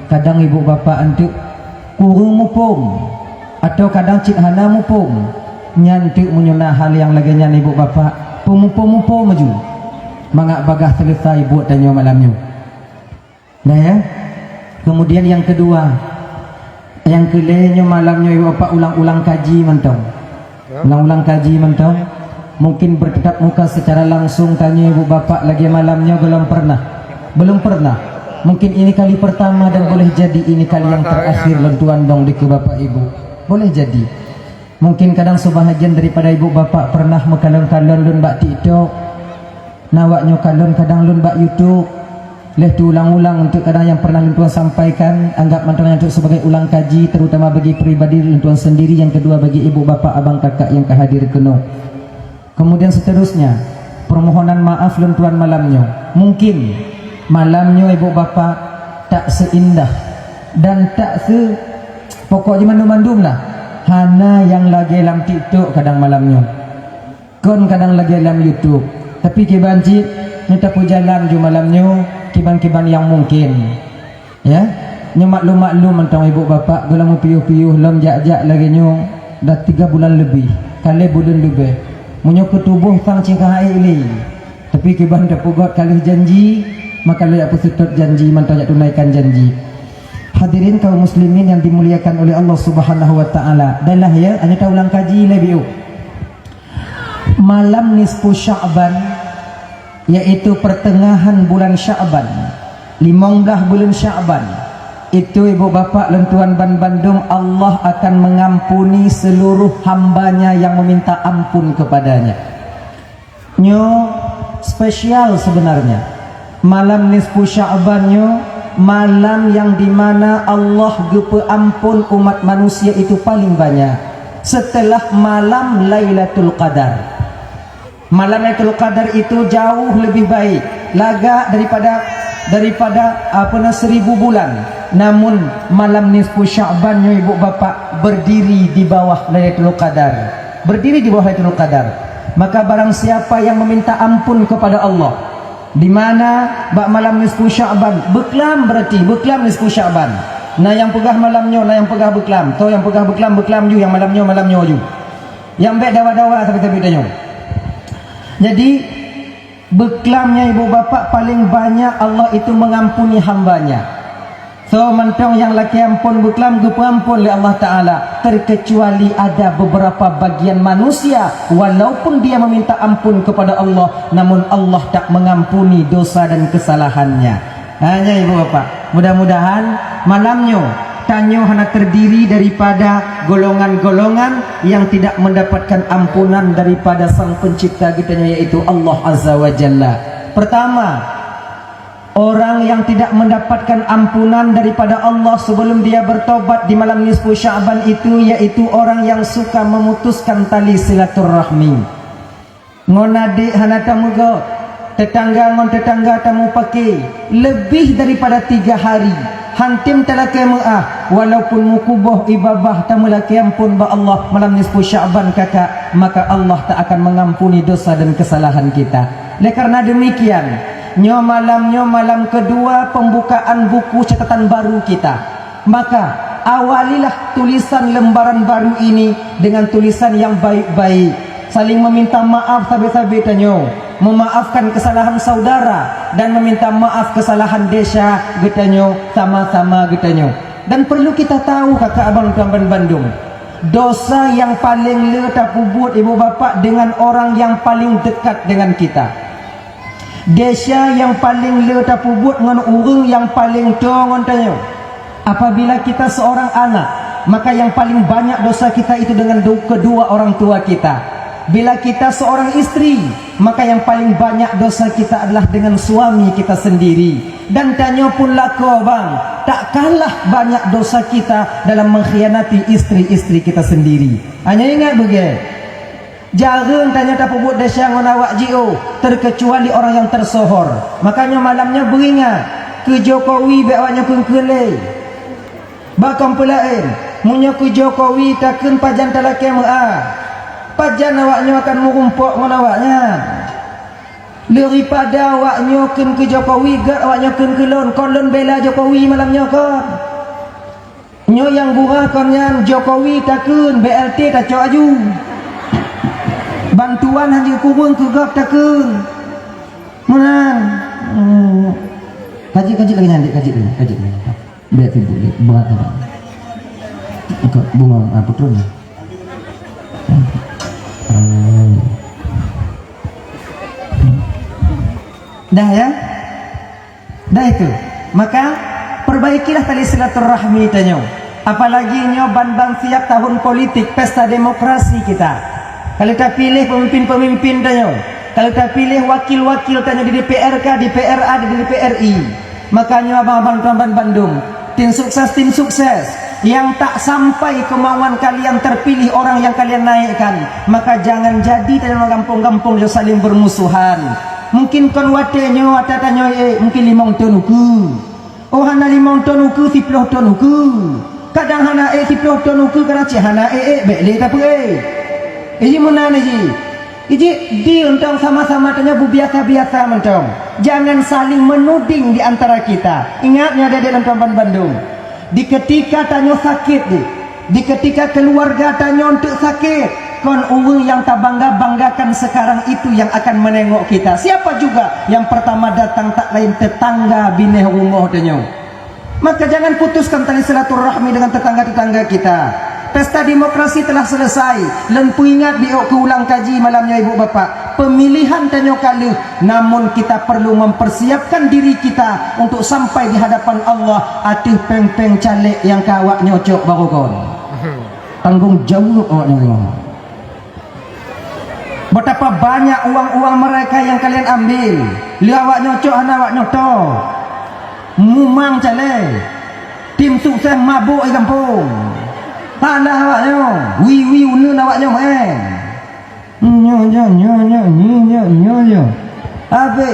kadang ibu bapa antuk kurung mupung atau kadang cik hana mupung nyantuk menyunah hal yang lagi nyan ibu bapa pumupo maju mangak bagah selesai buat tanya malamnya. Nah ya, kemudian yang kedua, yang kelenya malamnya ibu bapa ulang-ulang kaji mentong, ulang-ulang kaji mentong. Mungkin bertatap muka secara langsung tanya ibu bapa lagi malamnya belum pernah. Mungkin ini kali pertama dan boleh jadi ini kali yang terakhir lentuan dong di ke bapak ibu. Boleh jadi. Mungkin kadang sebahagian daripada ibu bapa pernah mekalon-kalon lun bak TikTok, nawaknya kalon kadang lun bak YouTube. Leh tu ulang-ulang untuk kadang yang pernah lentuan sampaikan, anggap mantuan untuk sebagai ulang kaji, terutama bagi pribadi lentuan sendiri. Yang kedua bagi ibu bapa abang kakak yang kehadir keno. Kemudian seterusnya permohonan maaf lentuan malamnya. Mungkin malamnya ibu bapa tak seindah dan tak pokoknya mandum-mandum lah. Hana yang lagi dalam TikTok kadang malamnya, kon kadang lagi dalam YouTube. Tapi kibanci nyata pu jalan ju malamnya kiban-kiban yang mungkin. Ya, maklum mentang ibu bapa gelang piuh-piuh lom jak-jak lagi nyo dah 3 bulan lebih. Kali bulan lebih. Munyo ketubuh sang cingkah ini. Tapi kiban dah pugot kali janji, maka le apa setut janji mantau tunaikan janji. Hadirin kaum muslimin yang dimuliakan oleh Allah Subhanahu wa taala. Danlah ya, anya ta ulang kaji lebih. Malam nisfu Sya'ban, yaitu pertengahan bulan Sya'ban, 15 bulan Sya'ban. Itu ibu bapa lentuan Ban Bandung, Allah akan mengampuni seluruh hambanya yang meminta ampun kepadanya. Nyo spesial sebenarnya malam nisfu Sya'ban nyo, malam yang dimana Allah gepe ampun umat manusia itu paling banyak setelah malam Lailatul Qadar. Malam Lailatul Qadar itu jauh lebih baik laga daripada 1000 bulan. Namun malam nisfu Sya'ban ibu bapa berdiri di bawah Lailatul Qadar. Berdiri di bawah Lailatul Qadar. Maka barang siapa yang meminta ampun kepada Allah di mana bak malam nisfu Sya'ban, beklam berarti beklam nisfu Sya'ban. Nah yang pegah malamnya, nah yang pegah beklam. Tahu yang pegah beklam ju, yang malamnya ju. Yang baik dawa-dawa tapi tanya. Jadi beklamnya ibu bapa paling banyak Allah itu mengampuni hambanya. So mantong yang laki ampun beklam gepampun oleh Allah Ta'ala, terkecuali ada beberapa bagian manusia walaupun dia meminta ampun kepada Allah, namun Allah tak mengampuni dosa dan kesalahannya. Hanya ibu bapa, mudah-mudahan malamnya tanyo hana terdiri daripada golongan-golongan yang tidak mendapatkan ampunan daripada sang pencipta kita, yaitu Allah Azza wa Jalla. Pertama, orang yang tidak mendapatkan ampunan daripada Allah sebelum dia bertobat di malam nisfu Sya'ban itu, yaitu orang yang suka memutuskan tali silaturahmi. Ngonade hana tamugo, tetangga ngon tetangga tamu pakai lebih daripada 3 hari. Hantim talakai mu'ah walaupun mukuboh ibabah tamu laki ampun ba Allah malam nisfu Sya'ban kakak, maka Allah tak akan mengampuni dosa dan kesalahan kita. Oleh karena demikian, nyo malam kedua pembukaan buku catatan baru kita, maka awalilah tulisan lembaran baru ini dengan tulisan yang baik-baik, saling meminta maaf sabi-sabi tanyo, memaafkan kesalahan saudara dan meminta maaf kesalahan desa getanyo, sama-sama getanyo. Dan perlu kita tahu kakak abang tuan Bandung, dosa yang paling letap buat ibu bapa dengan orang yang paling dekat dengan kita. Desa yang paling le tapu buat dengan urung yang paling tongon tanya. Apabila kita seorang anak, maka yang paling banyak dosa kita itu dengan kedua orang tua kita. Bila kita seorang istri, maka yang paling banyak dosa kita adalah dengan suami kita sendiri. Dan tanya pun lako bang, tak kalah banyak dosa kita dalam mengkhianati istri-istri kita sendiri. Hanya ingat begitu. Jarang tanya tak buat desa ngonawak jio, terkecuali orang yang tersohor. Makanya malamnya beringat ke Jokowi bewaknya kengkele. Bakam pelain, munya ke Jokowi takkan pajan talake mu'ah. Pajan awaknya akan merumpuk ngonawaknya. Daripada awak nyoken ke Jokowi gak awak nyoken ke lon kolon bela Jokowi malam nyokon nyo yang gurah konyan Jokowi takun BLT tak cok aju bantuan hanya kurung ke gap takun menang kaji lagi nanti kaji biar timbul berat apa ikut bunga apa turun dah ya dah itu maka perbaikilah tali silaturahmi tanyo apalagi nyo ban siap tahun politik pesta demokrasi kita kalau kita pilih pemimpin-pemimpin tanyo kalau kita pilih wakil-wakil tanyo di DPRK, di PRA, di DPRI makanya abang-abang tuan Bandung tim sukses yang tak sampai kemauan kalian terpilih orang yang kalian naikkan maka jangan jadi tanyo gampung-gampung yo saling bermusuhan mungkin kon watenyo atatanyo mungkin 5 ton uku oh hana 5 ton uku 10 ton uku kadang hana 10 ton uku kana ci hana bele tapi ini mana ji ini di untang sama-sama tanya bu biasa-biasa mentong jangan saling menuding di antara kita ingatnya ada dalam Tuan Bandung di ketika tanyo sakit di ketika keluarga tanyo untuk sakit kon yang tak banggakan sekarang itu yang akan menengok kita siapa juga yang pertama datang tak lain tetangga bini rumah tanyo maka jangan putuskan tali silaturahmi dengan tetangga-tetangga kita pesta demokrasi telah selesai lempu ingat biok ke ulang kaji malamnya ibu bapak pemilihan tanyo kali namun kita perlu mempersiapkan diri kita untuk sampai di hadapan Allah atih peng-peng caleg yang kawak nyocok baru kon tanggung jawab awaknya betapa banyak uang-uang mereka yang kalian ambil liawak nyocok awak nyoto mumang caleg tim sukses mabuk di kampung tanah awaknya wi unun awaknya main nyo abe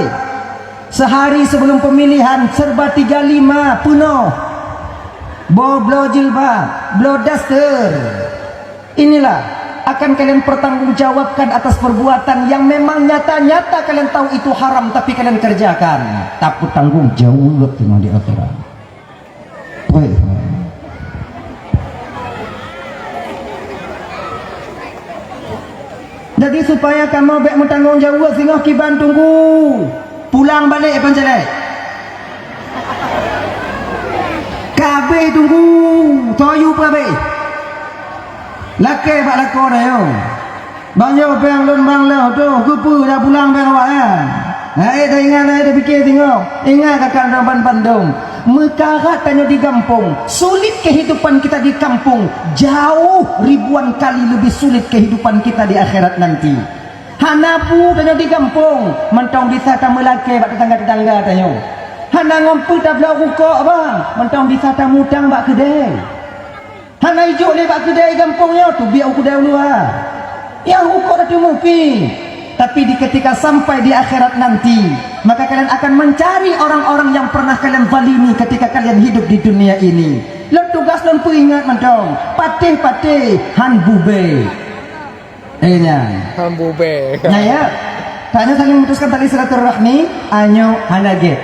sehari sebelum pemilihan serba 35 penuh blo jilbab blo daster inilah akan kalian pertanggungjawabkan atas perbuatan yang memang nyata-nyata kalian tahu itu haram tapi kalian kerjakan takut tanggung jawab tengok di akhirat jadi supaya kamu baik bertanggung jawab sehingga kiban tunggu pulang balik panjalai kabeh tunggu toyu kabeh laki bak lako dah yo bang yo bang lon bang lo tu kupu dah pulang bang awak kan dah ingat dah fikir tengok ingat kakak Tuan Bandung mekarat tanya di kampung sulit kehidupan kita di kampung jauh ribuan kali lebih sulit kehidupan kita di akhirat nanti hanapu tanya di kampung mentong bisa tamu laki bak tetangga-tetangga tanya hana ngompu tak belah rukuk bang mentong bisa tamu utang bak kedai hana hijau lebat kedai kampungnya tu biar kedai dulu yang hukum dah mungkin tapi di ketika sampai di akhirat nanti maka kalian akan mencari orang-orang yang pernah kalian zalimi ketika kalian hidup di dunia ini lo tugas lo ingat mentong patih han bube han bube nah ya tanya saling memutuskan tali silaturahmi anyo hanaget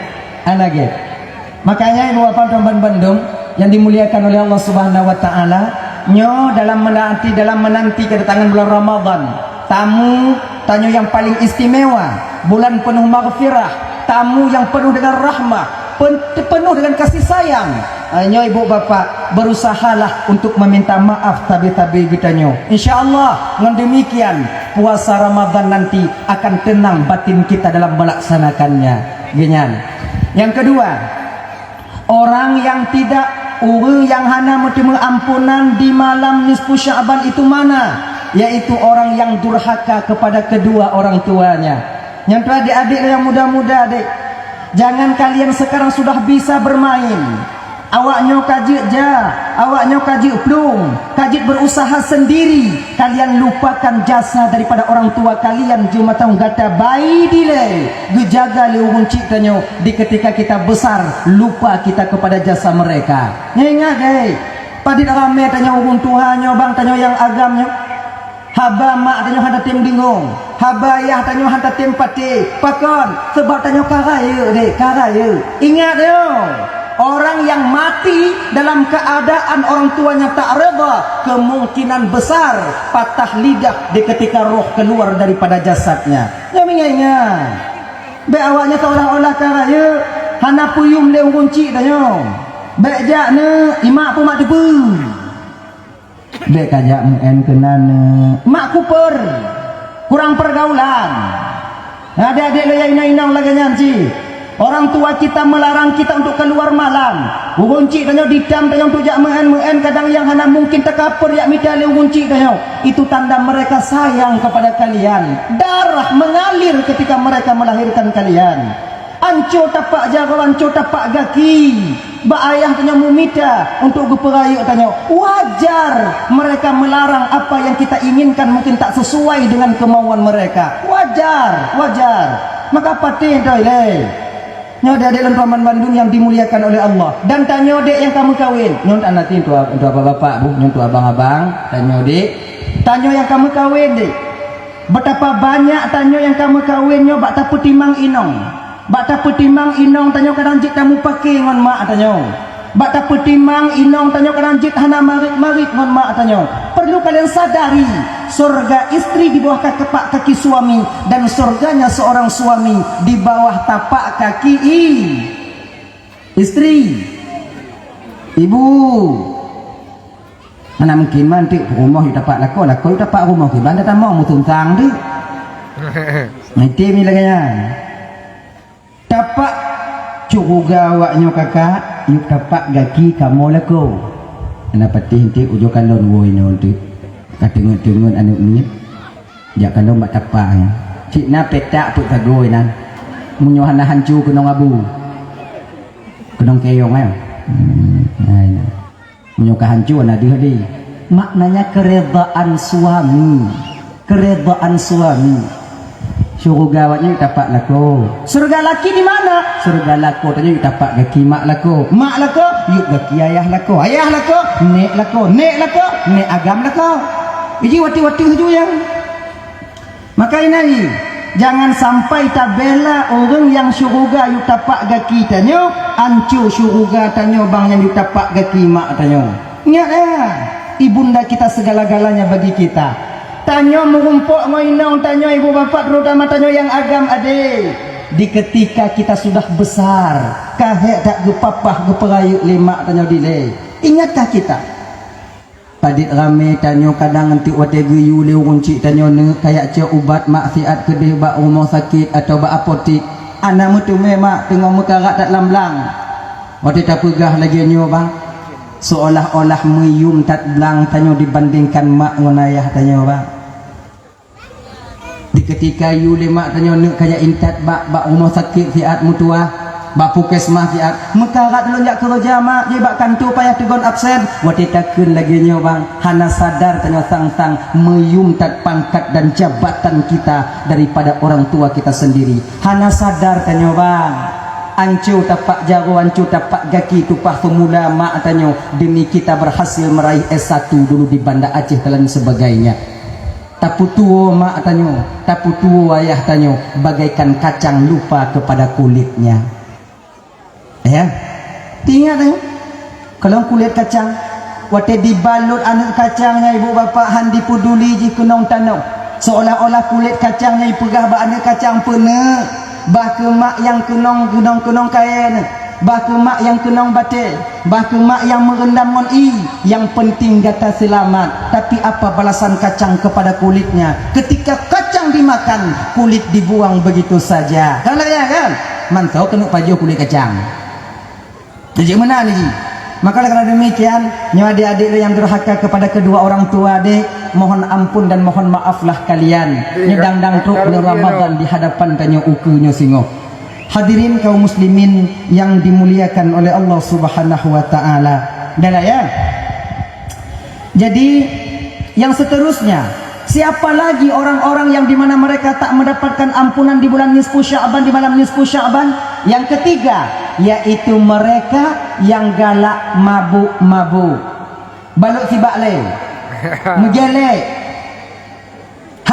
makanya ibu bapak Tuan Bandung yang dimuliakan oleh Allah Subhanahu wa taala nyo dalam menanti kedatangan bulan Ramadan tamu tanyo yang paling istimewa bulan penuh maghfirah tamu yang penuh dengan rahmah penuh dengan kasih sayang nyo ibu bapak berusahalah untuk meminta maaf tabi-tabi kita nyo insyaallah dengan demikian puasa Ramadan nanti akan tenang batin kita dalam melaksanakannya genyan yang kedua orang yang tidak yang hana menerima ampunan di malam nisfu Sya'ban itu mana? Yaitu orang yang durhaka kepada kedua orang tuanya. Yang tua adik-adik yang muda-muda adik, jangan kalian sekarang sudah bisa bermain awaknya kajik awaknya kajik plung kajik berusaha sendiri kalian lupakan jasa daripada orang tua kalian cuma tahu kata bayi dile gejaga leuhun ciptanya di ketika kita besar lupa kita kepada jasa mereka ingat padit rame tanya urun Tuhannya bang tanya yang agamnya Haba mak tanya hada tim bingung. Haba ayah tanya hada tim pati. Pakon sebab tanya karaya dek, karaya. Ingat yo. Orang yang mati dalam keadaan orang tuanya tak reda, kemungkinan besar patah lidah di ketika roh keluar daripada jasadnya. Jangan ingat. Be awaknya seolah-olah karaya, hana puyum leung kunci tanya. Be jakne imak pun mak tepu. Be kajak muen kenana. Mak kuper. Kurang pergaulan. Adik-adik lo yang inang-inang lagi nyanci. Orang tua kita melarang kita untuk keluar malam. Ugunci tanya didam tanya untuk jak meen kadang yang hana mungkin terkapur yak mitale ugunci tanya. Itu tanda mereka sayang kepada kalian. Darah mengalir ketika mereka melahirkan kalian. Anco tapak jago, anco tapak gaki. Ba ayah tanya mumita untuk geperayu tanya. Wajar mereka melarang apa yang kita inginkan mungkin tak sesuai dengan kemauan mereka. Wajar, wajar. Maka patih toile. Nyo dek dalam paman Bandung yang dimuliakan oleh Allah. Dan tanyo dek yang kamu kawin. Nyo tak nanti untuk bapak bu, nyo untuk abang-abang. Tanyo dek, tanyo yang kamu kawin dek. Betapa banyak tanyo yang kamu kawin nyo bak tak petimang inong. Bak tak petimang inong tanyo kadang jik kamu pakai ngon mak tanyo. Bak tak petimang inong tanyo kadang jik hana marit-marit ngon mak tanyo. Perlu kalian sadari, surga istri di bawah tapak kaki suami dan surganya seorang suami di bawah tapak kaki istri. Ibu, mana mungkin manti rumah di tapak lako di tapak rumah di bandar tamak mu tuntang di. Nanti ni lagi nya. Tapak curuga awaknya kakak, yuk tapak gaki kamu lako. Kenapa tinti ujo kalon woi nanti katengun-tengun anu ni jak kalon mak tapak cik na petak put tagoi nan munyo hana hancu kunong abu kunong keyong ayo munyo ka hancu na di maknanya keredaan suami, keredaan suami. Surga awaknya tapak lako. Surga laki di mana? Surga lako tanya tapak gaki mak lako. Mak lako, yuk gaki ayah lako. Ayah lako, nek lako. Nek lako, nek agam lako. Iji wati-wati hujung yang. Maka ini jangan sampai tabela orang yang surga yuk tapak gaki tanya, ancu surga tanya bang yang yuk tapak gaki mak tanya. Ingat ibunda kita segala-galanya bagi kita. Tanya merumpuk ngoinong, tanya ibu bapak terutama tanya yang agam ade. Di ketika kita sudah besar, kahek tak gepapah geperayu lima tanya dile. Ingatkah kita? Padit rame tanya kadang nanti wate geyu leu kunci tanya ne kayak ce ubat maksiat kedeh bak rumah sakit atau bak apotik. Ana mutu mak tengok muka tak lamblang. Wate tak pegah lagi nyo bang. Seolah-olah meyum tak belang tanya dibandingkan mak ngon ayah tanya bang. Di ketika yu lemak tanya nak kaya intat bak rumah sakit siat mutua bak puskesmas siat mekarat lu jak kerja mak je bak kantor payah tegon absen wati takun lagi nyo bang hana sadar tanya sang-sang meyum tat pangkat dan jabatan kita daripada orang tua kita sendiri. Hana sadar tanya bang ancu tapak jago ancu tapak gaki tupah semula mak tanya demi kita berhasil meraih S1 dulu di Banda Aceh dan sebagainya. Tapu tuo mak tanyo, tapu tuo ayah tanyo, bagaikan kacang lupa kepada kulitnya. Ya, ingat kalau kulit kacang, wate dibalut anak kacangnya ibu bapak handi peduli ji kunong tanong, seolah-olah kulit kacangnya ipegah ba anak kacang pene, bah ke mak yang kunong kain. Bah ke mak yang kenong batik, bah ke mak yang merendam i, yang penting kata selamat. Tapi apa balasan kacang kepada kulitnya? Ketika kacang dimakan, kulit dibuang begitu saja. Kan ya kan? Mantau kena pajo kulit kacang. Jadi mana ni? Maka karena demikian, nyawa adik-adik yang durhaka kepada kedua orang tua adik, mohon ampun dan mohon maaflah kalian. Nyedang-dang truk Ramadan di hadapan tanya ukunya singo. Hadirin kaum muslimin yang dimuliakan oleh Allah Subhanahu wa taala. Adalah ya. Jadi yang seterusnya, siapa lagi orang-orang yang dimana mereka tak mendapatkan ampunan di bulan nisfu Sya'ban, di malam nisfu Sya'ban? Yang ketiga, yaitu mereka yang galak mabuk-mabuk. Baluk si bakle. Mengelek.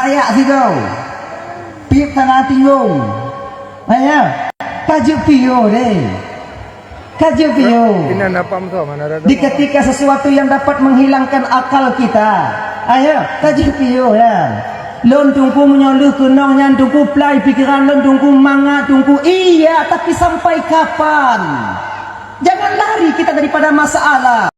Sayak situ. Pip tanah tinggung. Ayah, kaju pio deh. Kaju pio. Di ketika sesuatu yang dapat menghilangkan akal kita. Ayah, kaju pio ya. Lon tungku menyoluh kenong yang tungku play pikiran lon tungku manga tungku iya, tapi sampai kapan? Jangan lari kita daripada masalah.